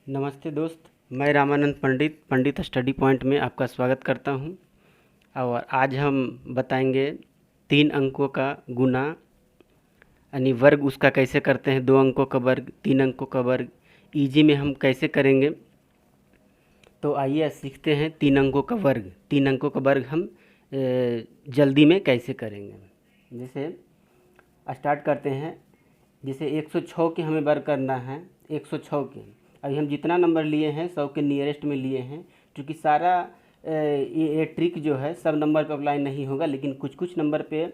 नमस्ते दोस्त, मैं रामानंद पंडित स्टडी पॉइंट में आपका स्वागत करता हूं। और आज हम बताएंगे 3 अंकों का गुना, यानी वर्ग उसका कैसे करते हैं। 2 अंकों का वर्ग, 3 अंकों का वर्ग इजी में हम कैसे करेंगे। तो आइए सीखते हैं 3 अंकों का वर्ग। 3 अंकों का वर्ग हम जल्दी में कैसे करेंगे। जैसे स्टार्ट करते हैं। जैसे 106 के हमें वर्ग करना है। 106 के अभी हम जितना नंबर लिए हैं 100 के नियरेस्ट में लिए हैं। क्योंकि सारा ये ट्रिक जो है सब नंबर पे अप्लाई नहीं होगा, लेकिन कुछ कुछ नंबर पे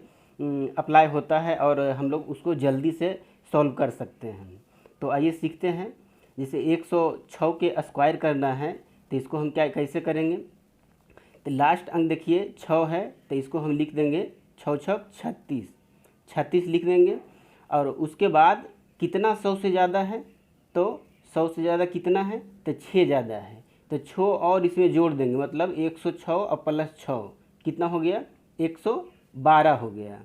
अप्लाई होता है और हम लोग उसको जल्दी से सॉल्व कर सकते हैं। तो आइए सीखते हैं। जैसे 106 के स्क्वायर करना है तो इसको हम क्या कैसे करेंगे। तो लास्ट अंक देखिए 6 है, तो इसको हम लिख देंगे 6 छक 36, 36 लिख देंगे। और उसके बाद कितना 100 से ज़्यादा है, तो 100 से ज़्यादा कितना है, तो 6 ज़्यादा है, तो 6 और इसमें जोड़ देंगे, मतलब 106 और प्लस 6 कितना हो गया, 112 हो गया।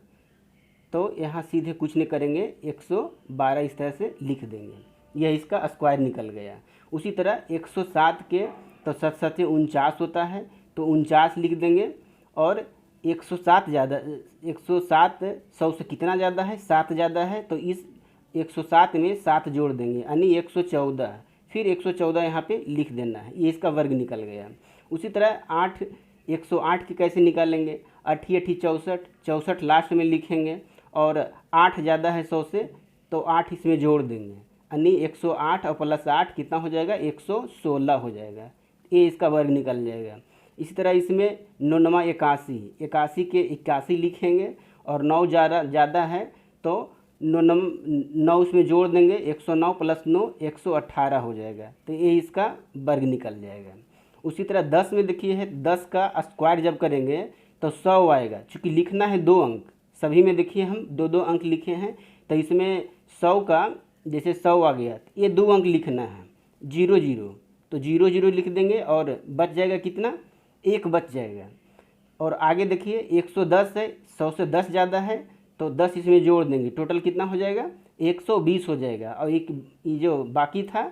तो यहाँ सीधे कुछ नहीं करेंगे, 112 इस तरह से लिख देंगे, यह इसका स्क्वायर निकल गया। उसी तरह 107 के तो 7 7 49 होता है, तो 49 लिख देंगे। और 107 ज़्यादा, 107 100 से कितना ज़्यादा है, 7 ज़्यादा है, तो इस 107 में 7 जोड़ देंगे यानी 114, फिर 114 यहाँ पे लिख देना है, ये इसका वर्ग निकल गया। उसी तरह 108 की कैसे निकालेंगे, 8 8 64, 64 लास्ट में लिखेंगे और 8 ज़्यादा है 100 से, तो 8 इसमें जोड़ देंगे यानी 108 और प्लस 8 कितना हो जाएगा, 116 हो जाएगा, ये इसका वर्ग निकल जाएगा। इसी तरह इसमें 9 9 81, 81 के 81 लिखेंगे और 9 ज़्यादा है, तो 9 उसमें जोड़ देंगे, 109 प्लस 9 118 हो जाएगा, तो ये इसका वर्ग निकल जाएगा। उसी तरह 10 में देखिए है, 10 का स्क्वायर जब करेंगे तो 100 आएगा। चूँकि लिखना है 2 अंक, सभी में देखिए हम 2 2 अंक लिखे हैं, तो इसमें 100 का जैसे 100 आ गया, ये 2 अंक लिखना है, 0 0, तो 0 0 लिख देंगे और बच जाएगा कितना, 1 बच जाएगा। और आगे देखिए 110 है, 100 से 10 ज़्यादा है, तो 10 इसमें जोड़ देंगे, टोटल कितना हो जाएगा, 120 हो जाएगा। और एक ये जो बाकी था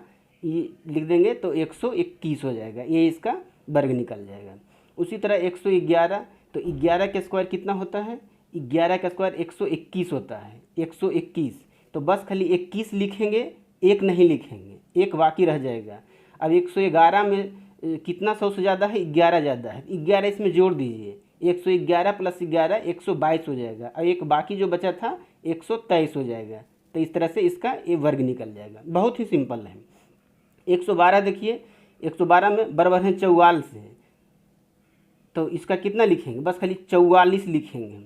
ये लिख देंगे तो 121 हो जाएगा, ये इसका वर्ग निकल जाएगा। उसी तरह 111, तो 11 का स्क्वायर कितना होता है, 11 का स्क्वायर 121 होता है, 121, तो बस खाली 21 लिखेंगे, एक नहीं लिखेंगे, एक बाकी रह जाएगा। अब 111 में कितना 100 से ज़्यादा है, 11 ज़्यादा है, 11 इसमें जोड़ दीजिए, 111 प्लस 11 122 हो जाएगा, और एक बाकी जो बचा था 123 हो जाएगा। तो इस तरह से इसका ये वर्ग निकल जाएगा, बहुत ही सिंपल है। 112 देखिए, 112 में बराबर है 44 से, तो इसका कितना लिखेंगे, बस खाली 44 लिखेंगे,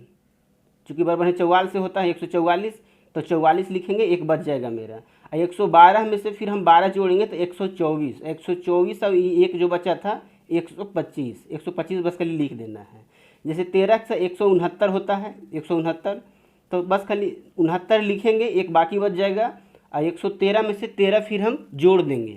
चूँकि बराबर है 44 से होता है 144, तो 44 लिखेंगे, एक बच जाएगा मेरा। और 112 में से फिर हम 12 जोड़ेंगे तो 124, 124 और एक जो बचा था 125, 125 बस खाली लिख देना है। जैसे 13 से 169 होता है, 169, तो बस खाली 69 लिखेंगे, एक बाकी बच जाएगा। और 113 में से 13 फिर हम जोड़ देंगे,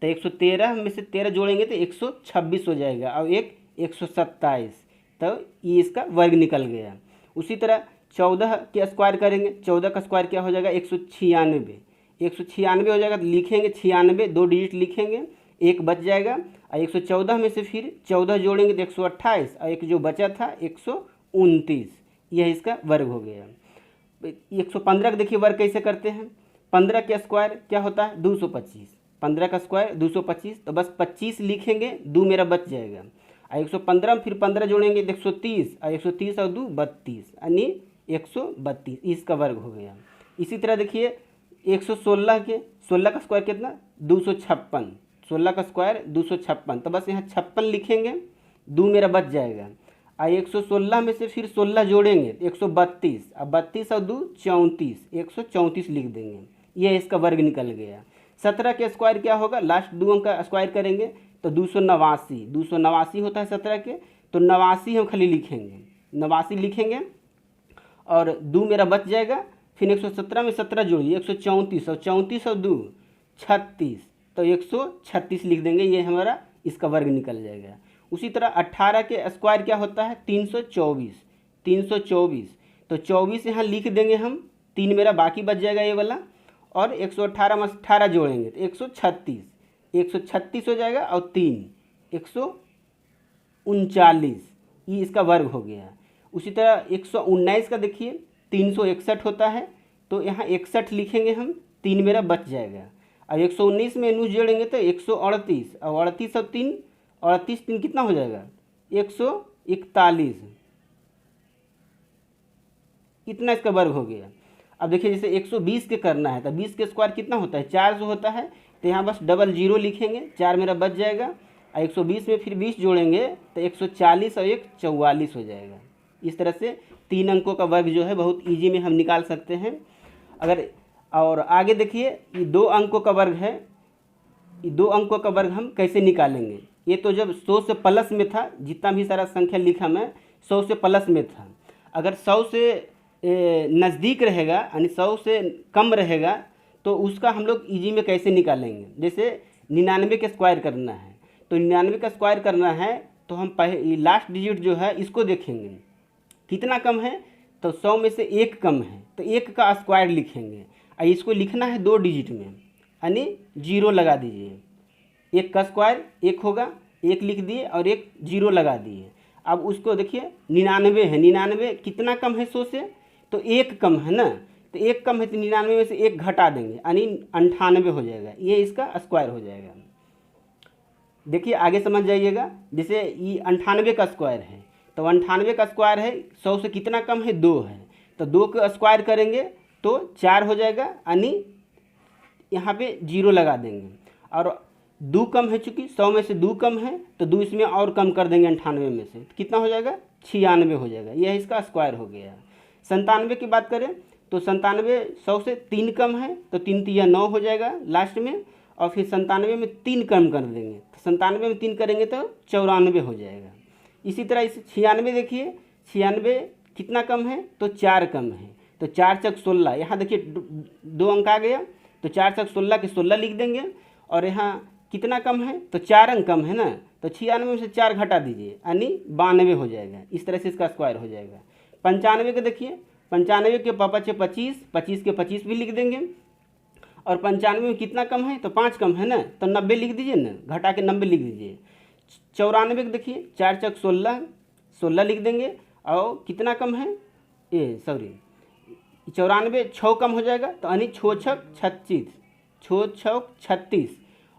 तो 113 में से 13 जोड़ेंगे तो 126 हो जाएगा, और एक 127, तो ये इसका वर्ग निकल गया। उसी तरह 14 के स्क्वायर करेंगे, 14 का स्क्वायर क्या हो जाएगा, 196, 196 हो जाएगा, तो लिखेंगे 96, 2 डिजिट लिखेंगे, एक बच जाएगा। और 114 में से फिर 14 जोड़ेंगे तो 128, और एक जो बचा था 129, यह इसका वर्ग हो गया। 115 का देखिए वर्ग कैसे करते हैं। 15 का स्क्वायर क्या होता है, 225, 15 का स्क्वायर 225, तो बस 25 लिखेंगे, 2 मेरा बच जाएगा। और 115 में फिर 15 जोड़ेंगे तो 130, और 130 और 2 32, यानी 132, इसका वर्ग हो गया। इसी तरह देखिए 116 के, 16 का स्क्वायर कितना, 256, 16 का स्क्वायर 256, तो बस यहाँ 56 लिखेंगे, 2 मेरा बच जाएगा। और 116 में से फिर 16 जोड़ेंगे 132, अब 32 और 2 34, 134 लिख देंगे, यह इसका वर्ग निकल गया। 17 के स्क्वायर क्या होगा, लास्ट 2 अंक का स्क्वायर करेंगे तो 289, 289 होता है 17 के, तो 89 हम खाली लिखेंगे, 89 लिखेंगे और 2 मेरा बच जाएगा। फिर 117 में 17 जोड़िए, 134, और 34 और 2 36, तो 136 लिख देंगे, ये हमारा इसका वर्ग निकल जाएगा। उसी तरह 18 के स्क्वायर क्या होता है, 324, 324, तो 24 यहाँ लिख देंगे हम, 3 मेरा बाकी बच जाएगा ये वाला, और 118 में 18 जोड़ेंगे तो 136, 136 हो जाएगा, और 3 139, ये इसका वर्ग हो गया। उसी तरह 119 का देखिए 361 होता है, तो यहाँ 61 लिखेंगे हम, 3 मेरा बच जाएगा। अब 119 में नूस जोड़ेंगे तो 138, और 38 और 3, 38 3 कितना हो जाएगा 141, इतना इसका वर्ग हो गया। अब देखिए जैसे 120 के करना है तो 20 के स्क्वायर कितना होता है 400 होता है, तो यहाँ बस डबल जीरो लिखेंगे, 4 मेरा बच जाएगा। और 120 में फिर 20 जोड़ेंगे तो 140 और 1 44 हो जाएगा। इस तरह से 3 अंकों का वर्ग जो है बहुत इजी में हम निकाल सकते हैं। अगर और आगे देखिए ये 2 अंकों का वर्ग है, ये 2 अंकों का वर्ग हम कैसे निकालेंगे। ये तो जब 100 से प्लस में था, जितना भी सारा संख्या लिखा मैं 100 से प्लस में था। अगर 100 से नज़दीक रहेगा यानी 100 से कम रहेगा तो उसका हम लोग इजी में कैसे निकालेंगे। जैसे 99 का स्क्वायर करना है, तो 99 का स्क्वायर करना है तो हम पहले लास्ट डिजिट जो है इसको देखेंगे कितना कम है, तो 100 में से 1 कम है तो 1 का स्क्वायर लिखेंगे। और इसको लिखना है 2 डिजिट में, यानी 0 लगा दीजिए। 1 का स्क्वायर 1 होगा, 1 लिख दिए और 1 0 लगा दिए। अब उसको देखिए 99 है, 99 कितना कम है 100 से, तो 1 कम है ना, तो 1 कम है तो 99 में से 1 घटा देंगे यानी 98 हो जाएगा, ये इसका स्क्वायर हो जाएगा। देखिए आगे समझ जाइएगा। जैसे ये 98 का स्क्वायर है, तो 98 का स्क्वायर है 100 से कितना कम है 2 है, तो 2 का स्क्वायर करेंगे तो 4 हो जाएगा, यानी यहाँ पे 0 लगा देंगे। और 2 कम है, चूँकि 100 में से 2 कम है तो 2 इसमें और कम कर देंगे 98 में से, तो कितना हो जाएगा 96 हो जाएगा, यह इसका स्क्वायर हो गया। 97 की बात करें तो 97 100 से 3 कम है, तो 3 3 9 हो जाएगा लास्ट में, और फिर 97 में 3 कम कर देंगे, तो 97 में 3 करेंगे तो 94 हो जाएगा। इसी तरह इस 96 देखिए, 96 कितना कम है तो 4 कम है, तो 4 चक 16, यहाँ देखिए 2 अंक आ गया, तो 4 चक 16 के 16 लिख देंगे। और यहाँ कितना कम है तो 4 अंक कम है ना, तो 96 में से 4 घटा दीजिए यानी 92 हो जाएगा। इस तरह से इसका स्क्वायर हो जाएगा। 95 के देखिए, 95 के पापा 25, 25 के 25 भी लिख देंगे। और 95 में कितना कम है तो 5 कम है ना, तो 90 लिख दीजिए ना, घटा के 90 लिख दीजिए। 94 के देखिए 4 चक 16, 16 लिख देंगे। और कितना कम है 94, 6 कम हो जाएगा, तो यानी 6 छक 36, 6 छक 36।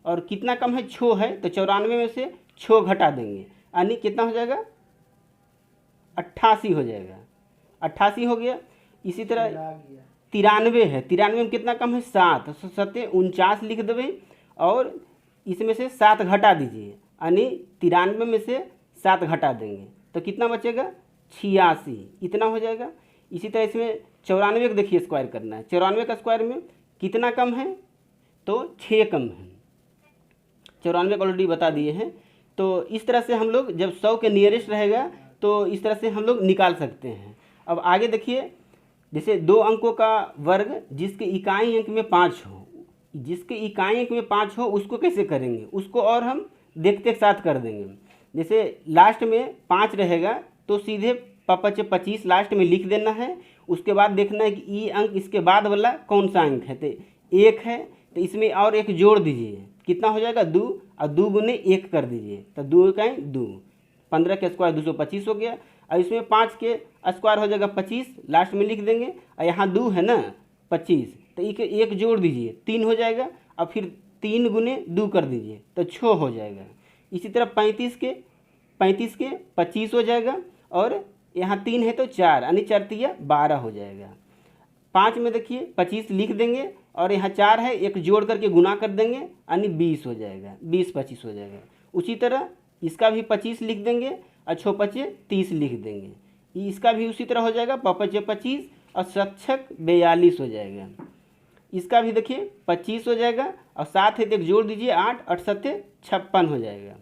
और कितना कम है 6 है, तो 94 में से 6 घटा देंगे, यानी कितना हो जाएगा 88 हो जाएगा, 88 हो गया। इसी तरह 93 है, 93 में कितना कम है 7, 7 49 लिख देंगे, और इसमें से 7 घटा दीजिए, यानी 93 में से 7 घटा देंगे तो कितना बचेगा 86, इतना हो जाएगा। इसी तरह इसमें 94 का देखिए स्क्वायर करना है, 94 का स्क्वायर में कितना कम है तो 6 कम है, 94 ऑलरेडी बता दिए हैं। तो इस तरह से हम लोग जब 100 के नियरेस्ट रहेगा तो इस तरह से हम लोग निकाल सकते हैं। अब आगे देखिए, जैसे 2 अंकों का वर्ग जिसके इकाई अंक में 5 हो, जिसके इकाई अंक में 5 हो उसको कैसे करेंगे, उसको और हम देखते साथ कर देंगे। जैसे लास्ट में 5 रहेगा तो सीधे पापच 25 लास्ट में लिख देना है। उसके बाद देखना है कि ई अंक इसके बाद वाला कौन सा अंक है, तो 1 है, तो इसमें और 1 जोड़ दीजिए, कितना हो जाएगा 2, और 2 गुने 1 कर दीजिए, तो 2 का 2, 15 के स्क्वायर 225 हो गया। और इसमें 5 के स्क्वायर हो जाएगा 25, लास्ट में लिख देंगे। और यहाँ 2 है ना 25, तो एक जोड़ दीजिए 3 हो जाएगा, और फिर 3 गुने 2 कर दीजिए तो 6 हो जाएगा। इसी तरह 35 के 25 हो जाएगा, और यहाँ 3 है तो 4, यानी 4 3 12 हो जाएगा। 5 में देखिए 25 लिख देंगे, और यहाँ 4 है, 1 जोड़ करके गुना कर देंगे, यानी 20 हो जाएगा, 20 25 हो जाएगा। उसी तरह इसका भी 25 लिख देंगे, और 6 5 30 लिख देंगे। इसका भी उसी तरह हो जाएगा, 5 25 और 7 42 हो जाएगा। इसका भी देखिए 25 हो जाएगा, और 7 है तो 1 जोड़ दीजिए 8, 8 7 56 हो जाएगा।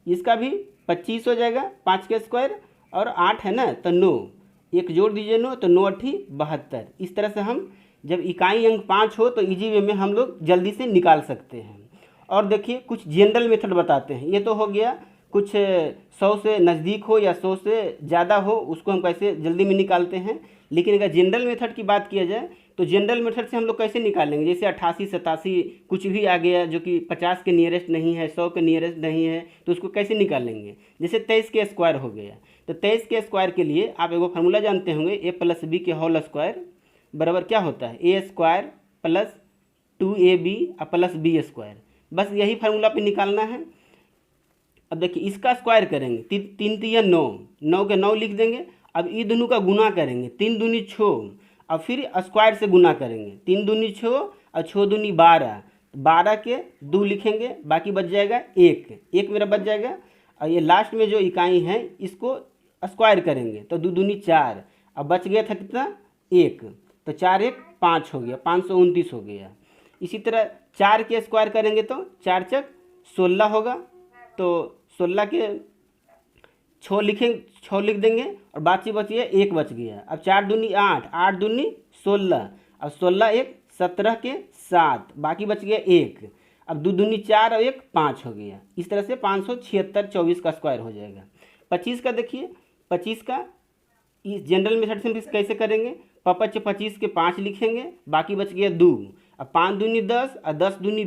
इसका भी 25 हो जाएगा, 5 के स्क्वायर, और 8 है ना तो 9, 1 जोड़ दीजिए 9, तो 9 8 72। इस तरह से हम जब इकाई अंक 5 हो तो इजी वे में हम लोग जल्दी से निकाल सकते हैं। और देखिए कुछ जनरल मेथड बताते हैं। ये तो हो गया कुछ 100 से नज़दीक हो या 100 से ज़्यादा हो उसको हम कैसे जल्दी में निकालते हैं। लेकिन अगर जनरल मेथड की बात किया जाए तो जनरल मेथड से हम लोग कैसे निकालेंगे, जैसे 88 87 कुछ भी आ गया जो कि 50 के नियरेस्ट नहीं है, 100 के नियरेस्ट नहीं है, तो उसको कैसे निकालेंगे। जैसे 23 के स्क्वायर हो गया, तो 23 के स्क्वायर के लिए आप एगो फार्मूला जानते होंगे, ए प्लस बी के होल स्क्वायर बराबर क्या होता है, A square plus 2ab plus B square. बस यही फार्मूला पे निकालना है। अब देखिए इसका स्क्वायर करेंगे, तीन तीन 9, 9 के 9 लिख देंगे। अब ये दोनों का गुना करेंगे, 3 दूनी 6, अब फिर स्क्वायर से गुना करेंगे, 3 दूनी 6 और 6 दूनी 12, 12 के 2 लिखेंगे, बाकी बच जाएगा 1 मेरा बच जाएगा। और ये लास्ट में जो इकाई है इसको स्क्वायर करेंगे तो 2 दूनी 4, अब बच गया था कितना 1, तो 4 1 5 हो गया, 529 हो गया। इसी तरह 4 के स्क्वायर करेंगे तो 4 चक 16 होगा, तो 16 के 6 लिख देंगे और बाकी बच गया 1 बच गया। अब 4 दूनी 8, 8 दूनी 16, अब 16 1 17 के 7, बाकी बच गया 1। अब 2 दूनी 4 और 1 5 हो गया। इस तरह से 576 24 का स्क्वायर हो जाएगा। 25 का देखिए, 25 का इस जनरल मेथड से हम कैसे करेंगे, 25 के 5 लिखेंगे, बाकी बच गया 2। अब 5 दूनी 10 और 10 दूनी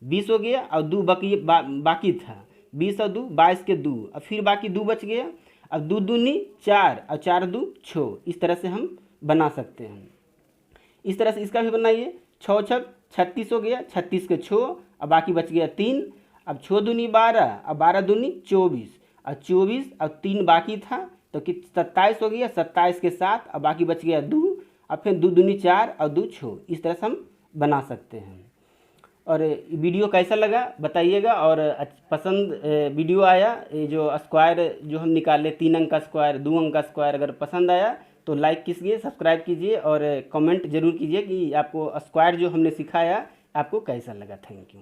20 हो गया, और 2 बाकी था, 20 और 2 22 के 2, और फिर बाकी 2 बच गया। अब 2 दूनी 4 और 4 2 6, इस तरह से हम बना सकते हैं। इस तरह से इसका भी बनाइए, 6 6 36 हो गया, 36 के 6 और बाकी बच गया 3। अब 6 दूनी 12 और 12 दूनी 24, और 24 और 3 बाकी था तो कि 27 हो गया, 27 के 7 और बाकी बच गया 2, और फिर 2 दूनी 4 और 2 6, इस तरह से हम बना सकते हैं। और वीडियो कैसा लगा बताइएगा, और पसंद वीडियो आया, ये जो स्क्वायर जो हम निकाले 3 अंक का स्क्वायर 2 अंक का स्क्वायर, अगर पसंद आया तो लाइक कीजिए, सब्सक्राइब कीजिए और कमेंट जरूर कीजिए कि आपको स्क्वायर जो हमने सिखाया आपको कैसा लगा। Thank you.